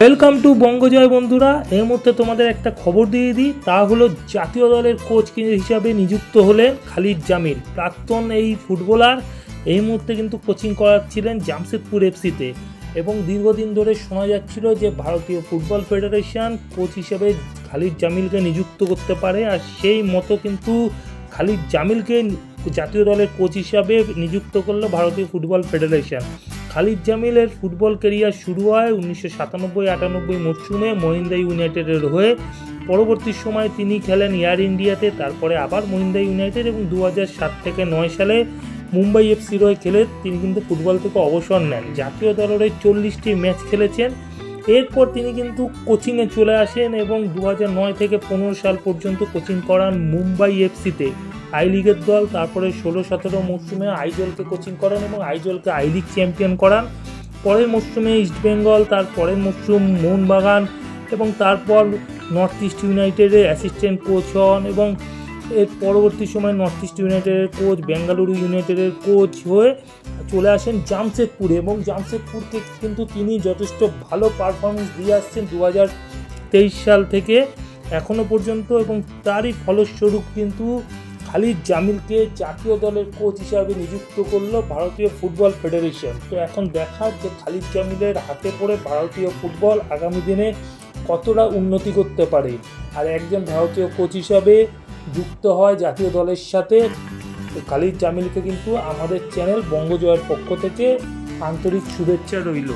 Welcome to বঙ্গজয় বন্ধুরা। এই মুহূর্তে তোমাদের একটা খবর দিয়ে দিই, তা হলো জাতীয় দলের কোচ হিসাবে নিযুক্ত হলেন খালিদ জামিল। প্রাক্তন এই ফুটবলার এই মুহূর্তে কিন্তু কোচিং করাচ্ছিলেন জামশেদপুর এফসিতে এবং দীর্ঘদিন ধরে শোনা যাচ্ছিল যে ভারতীয় ফুটবল ফেডারেশন কোচ হিসেবে খালিদ জামিলকে নিযুক্ত করতে পারে। আর সেই মতো কিন্তু খালিদ জামিলকে জাতীয় দলের কোচ হিসাবে নিযুক্ত করলো ভারতীয় ফুটবল ফেডারেশন। খালিদ জামিলের ফুটবল ক্যারিয়ার শুরু হয় 1997-98 মরশুমে মহিন্দা ইউনাইটেডের হয়ে। পরবর্তী সময় তিনি খেলেন এয়ার ইন্ডিয়াতে, তারপরে আবার মহিন্দা ইউনাইটেড এবং 2007 থেকে 9 সালে মুম্বাই এফসির হয়ে খেলে তিনি কিন্তু ফুটবল থেকে অবসর নেন। জাতীয় দলের 40টি ম্যাচ খেলেছেন। এরপর তিনি কিন্তু কোচিংয়ে চলে আসেন এবং 2009 থেকে 15 সাল পর্যন্ত কোচিং করান মুম্বাই এফসিতে আই লিগের দল। তারপরে 16-17 মরশুমে আইজলকে কোচিং করান এবং আইজলকে আই লিগ চ্যাম্পিয়ন করান। পরের মরশুমে ইস্টবেঙ্গল, তার পরের মরশুম মোহনবাগান এবং তারপর নর্থ ইস্ট ইউনাইটেডের অ্যাসিস্ট্যান্ট কোচ হন এবং এর পরবর্তী সময় নর্থ ইস্ট ইউনাইটেডের কোচ, বেঙ্গালুরু ইউনাইটেডের কোচ হয়ে চলে আসেন জামশেদপুরে এবং জামশেদপুরকে কিন্তু তিনি যথেষ্ট ভালো পারফরমেন্স দিয়ে আসছেন 2023 সাল থেকে এখনও পর্যন্ত এবং তারই ফলস্বরূপ কিন্তু খালিদ জামিলকে জাতীয় দলের কোচ হিসাবে নিযুক্ত করলো ভারতীয় ফুটবল ফেডারেশন। তো এখন দেখার যে খালিদ জামিলের হাতে পড়ে ভারতীয় ফুটবল আগামী দিনে কতটা উন্নতি করতে পারে আর একজন ভারতীয় কোচ হিসাবে যুক্ত হয় জাতীয় দলের সাথে। খালিদ জামিলকে কিন্তু আমাদের চ্যানেল বঙ্গজয়ের পক্ষ থেকে আন্তরিক শুভেচ্ছা রইল।